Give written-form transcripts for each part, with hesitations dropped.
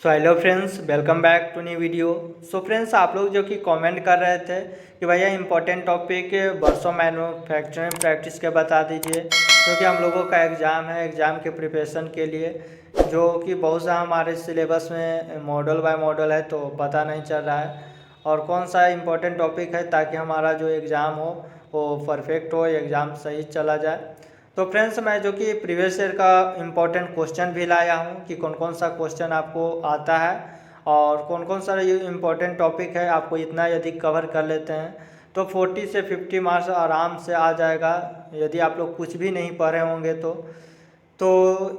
So hello friends, welcome back to new video. So friends, आप लोग जो कि कमेंट कर रहे थे कि भैया इंपॉर्टेंट टॉपिक वर्षों मैन्युफैक्चरिंग प्रैक्टिस के बता दीजिए, क्योंकि हम लोगों का एग्ज़ाम है। एग्ज़ाम के प्रिपरेशन के लिए जो कि बहुत सा हमारे सिलेबस में मॉडल बाय मॉडल है, तो पता नहीं चल रहा है और कौन सा इंपॉर्टेंट टॉपिक है, ताकि हमारा जो एग्ज़ाम हो वो परफेक्ट हो, एग्ज़ाम सही चला जाए। तो फ्रेंड्स, मैं जो कि प्रीवियस ईयर का इम्पोर्टेंट क्वेश्चन भी लाया हूँ कि कौन कौन सा क्वेश्चन आपको आता है और कौन कौन सा ये इम्पोर्टेंट टॉपिक है। आपको इतना यदि कवर कर लेते हैं तो 40 से 50 मार्क्स आराम से आ जाएगा, यदि आप लोग कुछ भी नहीं पढ़े होंगे तो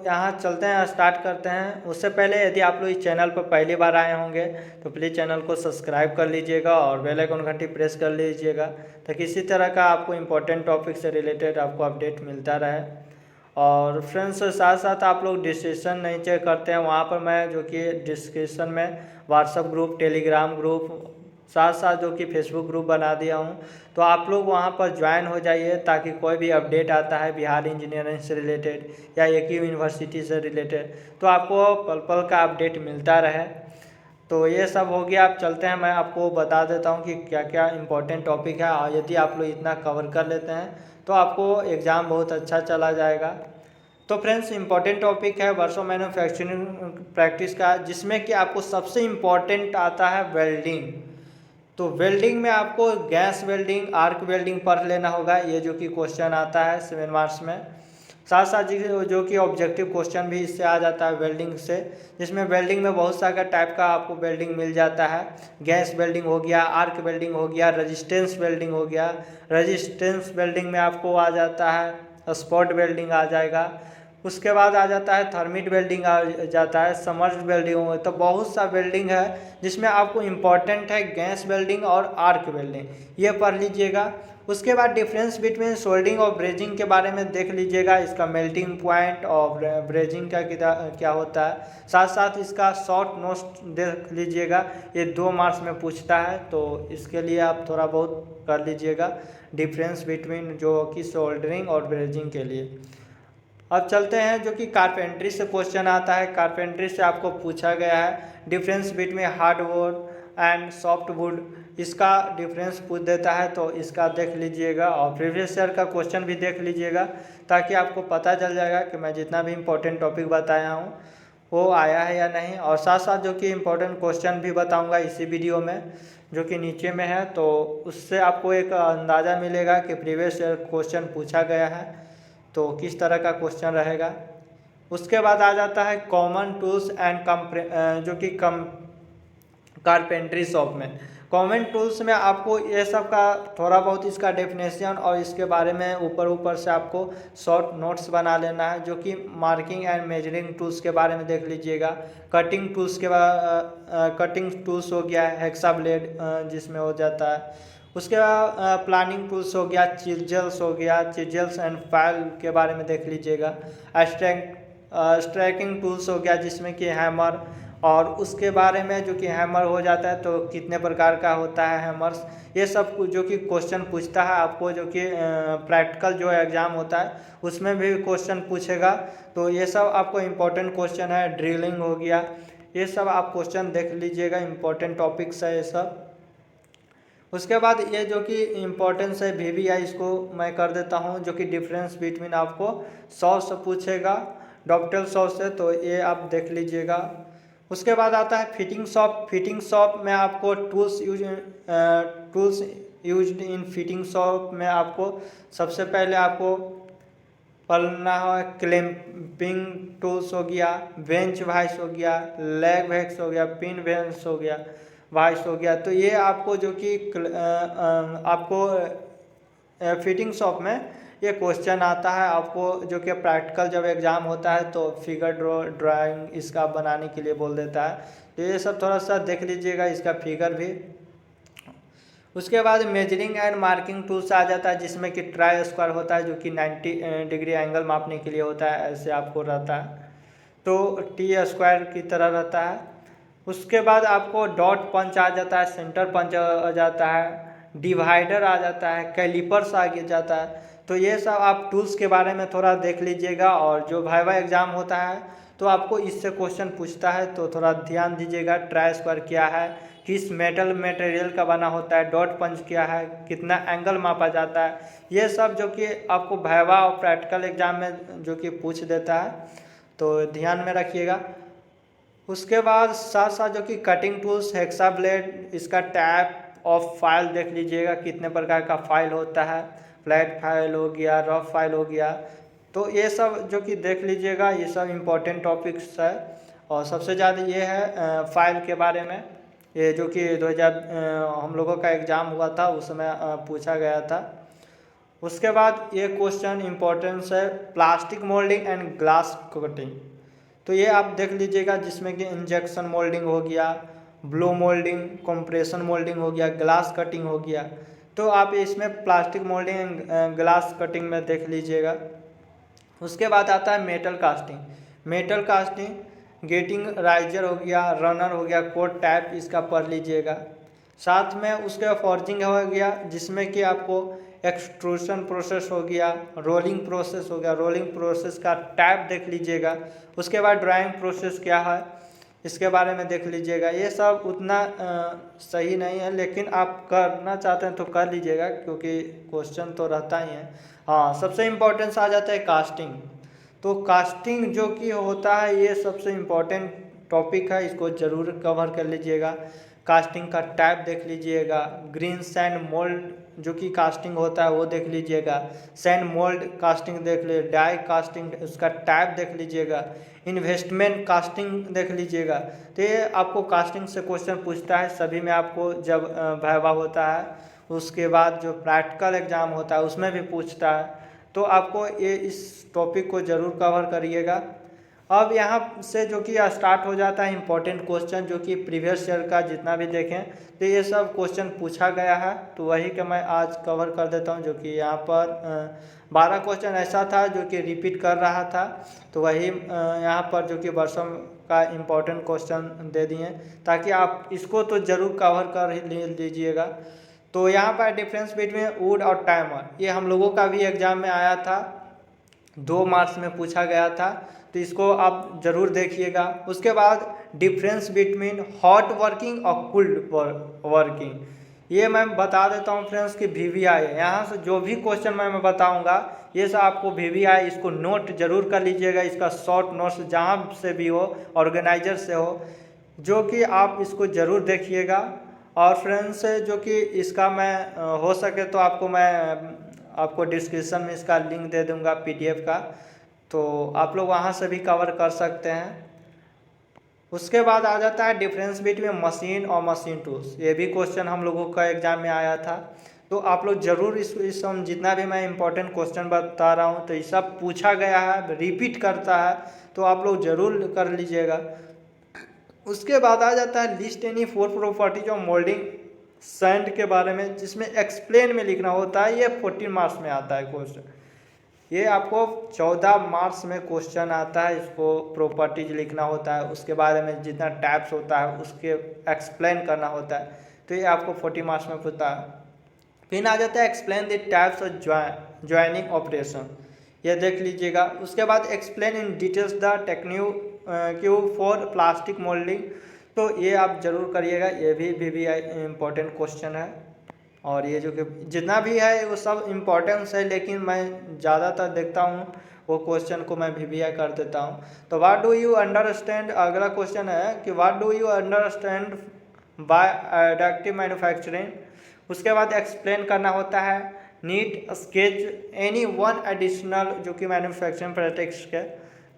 यहाँ चलते हैं, स्टार्ट करते हैं। उससे पहले यदि आप लोग इस चैनल पर पहली बार आए होंगे तो प्लीज़ चैनल को सब्सक्राइब कर लीजिएगा और बेल आइकन घंटी प्रेस कर लीजिएगा, ताकि इसी तरह का आपको इम्पोर्टेंट टॉपिक से रिलेटेड आपको अपडेट मिलता रहे। और फ्रेंड्स, साथ साथ आप लोग डिस्क्रिप्शन नहीं चेक करते हैं, वहाँ पर मैं जो कि डिस्क्रिप्शन में व्हाट्सएप ग्रुप, टेलीग्राम ग्रुप, साथ साथ जो कि फेसबुक ग्रुप बना दिया हूँ। तो आप लोग वहाँ पर ज्वाइन हो जाइए, ताकि कोई भी अपडेट आता है बिहार इंजीनियरिंग से रिलेटेड या एक ही यूनिवर्सिटी से रिलेटेड, तो आपको पल पल का अपडेट मिलता रहे। तो ये सब हो गया। आप चलते हैं, मैं आपको बता देता हूँ कि क्या क्या इम्पोर्टेंट टॉपिक है, और यदि आप लोग इतना कवर कर लेते हैं तो आपको एग्ज़ाम बहुत अच्छा चला जाएगा। तो फ्रेंड्स, इम्पोर्टेंट टॉपिक है वर्षों मैन्युफैक्चरिंग प्रैक्टिस का, जिसमें कि आपको सबसे इम्पोर्टेंट आता है वेल्डिंग। तो वेल्डिंग में आपको गैस वेल्डिंग, आर्क वेल्डिंग पढ़ लेना होगा, ये जो कि क्वेश्चन आता है 7 मार्क्स में। साथ साथ जो कि ऑब्जेक्टिव क्वेश्चन भी इससे आ जाता है वेल्डिंग से, जिसमें वेल्डिंग में बहुत सारा टाइप का आपको वेल्डिंग मिल जाता है। गैस वेल्डिंग हो गया, आर्क वेल्डिंग हो गया, रजिस्टेंस वेल्डिंग हो गया। रजिस्टेंस वेल्डिंग में आपको आ जाता है स्पॉट वेल्डिंग आ जाएगा। उसके बाद आ जाता है थर्मिट वेल्डिंग आ जाता है, समर्ज वेल्डिंग हो। तो बहुत सा वेल्डिंग है, जिसमें आपको इम्पॉर्टेंट है गैस वेल्डिंग और आर्क वेल्डिंग, ये पढ़ लीजिएगा। उसके बाद डिफरेंस बिटवीन सोल्डिंग और ब्रेजिंग के बारे में देख लीजिएगा, इसका मेल्टिंग पॉइंट और ब्रेजिंग का क्या होता है। साथ साथ इसका शॉर्ट नोट्स देख लीजिएगा, ये 2 मार्क्स में पूछता है, तो इसके लिए आप थोड़ा बहुत कर लीजिएगा डिफरेंस बिटवीन जो कि सोल्डरिंग और ब्रेजिंग के लिए। अब चलते हैं जो कि कारपेंट्री से क्वेश्चन आता है। कारपेंट्री से आपको पूछा गया है difference between hardwood and softwood, इसका डिफरेंस पूछ देता है, तो इसका देख लीजिएगा और प्रीवियस ईयर का क्वेश्चन भी देख लीजिएगा, ताकि आपको पता चल जाएगा कि मैं जितना भी इम्पोर्टेंट टॉपिक बताया हूँ वो आया है या नहीं। और साथ साथ जो कि इम्पोर्टेंट क्वेश्चन भी बताऊँगा इसी वीडियो में, जो कि नीचे में है, तो उससे आपको एक अंदाज़ा मिलेगा कि प्रीवियस ईयर क्वेश्चन पूछा गया है तो किस तरह का क्वेश्चन रहेगा। उसके बाद आ जाता है कॉमन टूल्स एंड जो कि कम कारपेंट्री शॉप में। कॉमन टूल्स में आपको ये सब का थोड़ा बहुत इसका डेफिनेशन और इसके बारे में ऊपर ऊपर से आपको शॉर्ट नोट्स बना लेना है। जो कि मार्किंग एंड मेजरिंग टूल्स के बारे में देख लीजिएगा। कटिंग टूल्स के कटिंग टूल्स हो गया, हेक्सा ब्लेड जिसमें हो जाता है। उसके बाद प्लानिंग टूल्स हो गया, चिजल्स हो गया, चिजल्स एंड फाइल के बारे में देख लीजिएगा। स्ट्रैकिंग टूल्स हो गया, जिसमें कि हैमर, और उसके बारे में जो कि हैमर हो जाता है तो कितने प्रकार का होता है हैमर्स, ये सब जो कि क्वेश्चन पूछता है आपको। जो कि प्रैक्टिकल जो एग्ज़ाम होता है उसमें भी क्वेश्चन पूछेगा, तो ये सब आपको इम्पोर्टेंट क्वेश्चन है। ड्रिलिंग हो गया, ये सब आप क्वेश्चन देख लीजिएगा, इम्पोर्टेंट टॉपिक्स है ये सब। उसके बाद ये जो कि इम्पोर्टेंस है VVI, इसको मैं कर देता हूँ। जो कि डिफरेंस बिटवीन आपको सॉस से पूछेगा, डॉक्टर सॉस से, तो ये आप देख लीजिएगा। उसके बाद आता है फिटिंग शॉप। फिटिंग शॉप में आपको tools used in fitting shop में आपको सबसे पहले आपको पढ़ना है क्लैंपिंग टूल्स हो गया, बेंच वाइस हो गया, लेग वैक्स हो गया, पिन वेंस हो गया, वाइस हो गया। तो ये आपको जो कि आपको फिटिंग शॉप में ये क्वेश्चन आता है आपको। जो कि प्रैक्टिकल जब एग्ज़ाम होता है तो फिगर ड्राइंग इसका बनाने के लिए बोल देता है, तो ये सब थोड़ा सा देख लीजिएगा, इसका फिगर भी। उसके बाद मेजरिंग एंड मार्किंग टूल्स आ जाता है, जिसमें कि ट्राई स्क्वायर होता है, जो कि 90 डिग्री एंगल मापने के लिए होता है, ऐसे आपको रहता है, तो टी स्क्वायर की तरह रहता है। उसके बाद आपको डॉट पंच आ जाता है, सेंटर पंच आ जाता है, डिवाइडर आ जाता है, कैलिपर्स आ जाता है। तो ये सब आप टूल्स के बारे में थोड़ा देख लीजिएगा, और जो वाइवा एग्ज़ाम होता है तो आपको इससे क्वेश्चन पूछता है, तो थोड़ा ध्यान दीजिएगा। ट्राई स्क्वायर क्या है, किस मेटल मटेरियल का बना होता है, डॉट पंच क्या है, कितना एंगल मापा जाता है, ये सब जो कि आपको वाइवा और प्रैक्टिकल एग्जाम में जो कि पूछ देता है, तो ध्यान में रखिएगा। उसके बाद साथ साथ जो कि कटिंग टूल्स, हेक्सा ब्लेड, इसका टाइप ऑफ फाइल देख लीजिएगा, कितने प्रकार का फाइल होता है, फ्लैट फाइल हो गया, रफ फाइल हो गया, तो ये सब जो कि देख लीजिएगा। ये सब इम्पोर्टेंट टॉपिक्स है। और सबसे ज़्यादा ये है फाइल के बारे में, ये जो कि 2000 हम लोगों का एग्ज़ाम हुआ था उस समय पूछा गया था। उसके बाद ये क्वेश्चन इम्पोर्टेंस है plastic moulding and glass cutting, तो ये आप देख लीजिएगा, जिसमें कि इंजेक्शन मोल्डिंग हो गया, ब्लो मोल्डिंग, कंप्रेशन मोल्डिंग हो गया, ग्लास कटिंग हो गया, तो आप इसमें plastic moulding and glass cutting में देख लीजिएगा। उसके बाद आता है metal casting. Metal casting getting riser हो गया, रनर हो गया, कोट टाइप, इसका पढ़ लीजिएगा। साथ में उसके फॉर्जिंग हो गया, जिसमें कि आपको एक्सट्रूशन प्रोसेस हो गया, रोलिंग प्रोसेस हो गया, रोलिंग प्रोसेस का टाइप देख लीजिएगा। उसके बाद ड्राइंग प्रोसेस क्या है, इसके बारे में देख लीजिएगा। ये सब उतना सही नहीं है, लेकिन आप करना चाहते हैं तो कर लीजिएगा, क्योंकि क्वेश्चन तो रहता ही है। हाँ, सबसे इम्पोर्टेंस आ जाता है कास्टिंग। तो कास्टिंग जो कि होता है, ये सबसे इम्पोर्टेंट टॉपिक है, इसको ज़रूर कवर कर लीजिएगा। कास्टिंग का टाइप देख लीजिएगा, ग्रीन सैंड मोल्ड जो कि कास्टिंग होता है वो देख लीजिएगा, सैंड मोल्ड कास्टिंग देख लीजिए, डाई कास्टिंग उसका टाइप देख लीजिएगा, इन्वेस्टमेंट कास्टिंग देख लीजिएगा। तो ये आपको कास्टिंग से क्वेश्चन पूछता है सभी में, आपको जब वाइवा होता है, उसके बाद जो प्रैक्टिकल एग्जाम होता है उसमें भी पूछता है। तो आपको ये इस टॉपिक को ज़रूर कवर करिएगा। अब यहाँ से जो कि स्टार्ट हो जाता है इम्पोर्टेंट क्वेश्चन, जो कि प्रीवियस ईयर का जितना भी देखें तो ये सब क्वेश्चन पूछा गया है, तो वही का मैं आज कवर कर देता हूँ। जो कि यहाँ पर 12 क्वेश्चन ऐसा था जो कि रिपीट कर रहा था, तो वही यहाँ पर जो कि वर्षों का इम्पोर्टेंट क्वेश्चन दे दिए, ताकि आप इसको तो ज़रूर कवर कर ही लीजिएगा। तो यहाँ पर डिफरेंस बिटवीन वुड और टाइमर, ये हम लोगों का भी एग्जाम में आया था, 2 मार्क्स में पूछा गया था, तो इसको आप ज़रूर देखिएगा। उसके बाद डिफरेंस बिटवीन हॉट वर्किंग और कोल्ड वर्किंग, ये मैं बता देता हूँ फ्रेंड्स कि VVI है। यहाँ से जो भी क्वेश्चन मैं बताऊँगा ये सब आपको VVI, इसको नोट जरूर कर लीजिएगा। इसका शॉर्ट नोट्स जहाँ से भी हो, ऑर्गेनाइजर से हो, जो कि आप इसको ज़रूर देखिएगा। और फ्रेंड्स जो कि इसका मैं हो सके तो आपको डिस्क्रिप्शन में इसका लिंक दे दूंगा PDF का, तो आप लोग वहाँ से भी कवर कर सकते हैं। उसके बाद आ जाता है डिफरेंस बिटवीन मशीन और मशीन टूल्स, ये भी क्वेश्चन हम लोगों का एग्जाम में आया था, तो आप लोग ज़रूर इस हम जितना भी मैं इंपॉर्टेंट क्वेश्चन बता रहा हूँ तो ये सब पूछा गया है, रिपीट करता है, तो आप लोग ज़रूर कर लीजिएगा। उसके बाद आ जाता है list any 4 properties of moulding sand के बारे में, जिसमें एक्सप्लेन में लिखना होता है। ये 14 मार्क्स में आता है क्वेश्चन, ये आपको 14 मार्क्स में क्वेश्चन आता है। इसको प्रॉपर्टीज लिखना होता है, उसके बारे में जितना टाइप्स होता है उसके एक्सप्लेन करना होता है, तो ये आपको 40 मार्क्स में पूछता है। फिर आ जाता है explain the types of joining operation, ये देख लीजिएगा। उसके बाद explain in details the technique for plastic moulding, तो ये आप जरूर करिएगा, ये भी VVI इम्पोर्टेंट क्वेश्चन है। और ये जो कि जितना भी है वो सब इम्पोर्टेंस है, लेकिन मैं ज़्यादातर देखता हूँ वो क्वेश्चन को मैं VVI कर देता हूँ। तो व्हाट डू यू अंडरस्टैंड, अगला क्वेश्चन है कि what do you understand by एडक्टिव मैन्युफैक्चरिंग। उसके बाद एक्सप्लेन करना होता है neat sketch any one additional जो कि मैन्युफैक्चरिंग प्रैक्टिस के,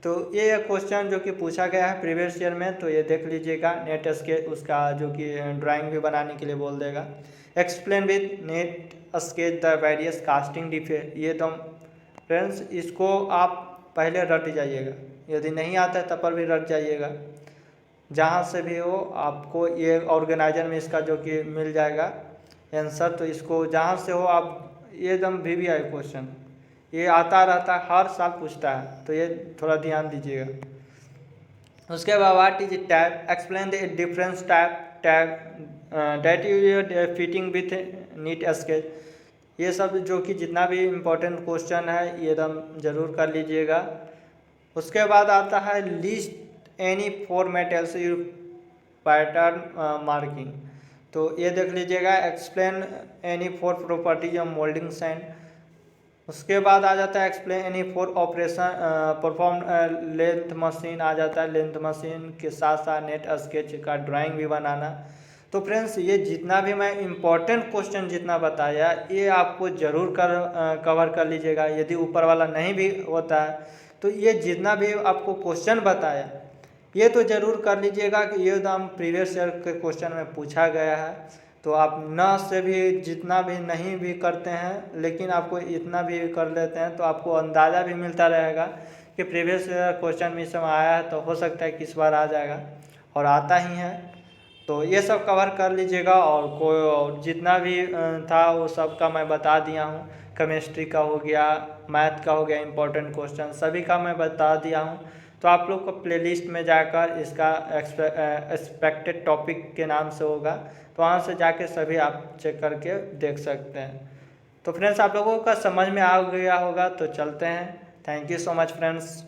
तो ये क्वेश्चन जो कि पूछा गया है प्रीवियस ईयर में, तो ये देख लीजिएगा। नेट स्केच उसका जो कि ड्राइंग भी बनाने के लिए बोल देगा। Explain with net sketch the various casting defect, ये तो फ्रेंड्स इसको आप पहले रट जाइएगा, यदि नहीं आता है तब पर भी रट जाइएगा, जहाँ से भी हो आपको ये ऑर्गेनाइजर में इसका जो कि मिल जाएगा आंसर, तो इसको जहाँ से हो आप, ये एकदम VVI क्वेश्चन ये आता रहता है, हर साल पूछता है, तो ये थोड़ा ध्यान दीजिएगा। उसके बाद what is tag, explain the difference tag date you fitting with neat sketch, ये सब जो कि जितना भी इम्पोर्टेंट क्वेश्चन है ये एकदम ज़रूर कर लीजिएगा। उसके बाद आता है list any four metals you pattern marking. तो ये देख लीजिएगा, explain any four properties of moulding sand. उसके बाद आ जाता है explain any four operation perform length machine आ जाता है। लेंथ मशीन के साथ साथ नेट स्केच का ड्राइंग भी बनाना। तो फ्रेंड्स ये जितना भी मैं इम्पोर्टेंट क्वेश्चन जितना बताया ये आपको ज़रूर कवर कर लीजिएगा। यदि ऊपर वाला नहीं भी होता है तो ये जितना भी आपको क्वेश्चन बताया ये तो ज़रूर कर लीजिएगा कि ये एकदम प्रीवियस ईयर के क्वेश्चन में पूछा गया है। तो आप न से भी जितना भी नहीं भी करते हैं लेकिन आपको इतना भी कर लेते हैं तो आपको अंदाज़ा भी मिलता रहेगा कि प्रीवियस ईयर क्वेश्चन में इस समय आया है तो हो सकता है कि इस बार आ जाएगा और आता ही है। तो ये सब कवर कर लीजिएगा और कोई जितना भी था वो सब का मैं बता दिया हूँ। केमिस्ट्री का हो गया, मैथ का हो गया, इम्पोर्टेंट क्वेश्चन सभी का मैं बता दिया हूँ। तो आप लोग को प्लेलिस्ट में जाकर इसका एक्सपेक्टेड टॉपिक के नाम से होगा तो वहाँ से जाके सभी आप चेक करके देख सकते हैं। तो फ्रेंड्स आप लोगों का समझ में आ गया होगा तो चलते हैं। Thank you so much friends.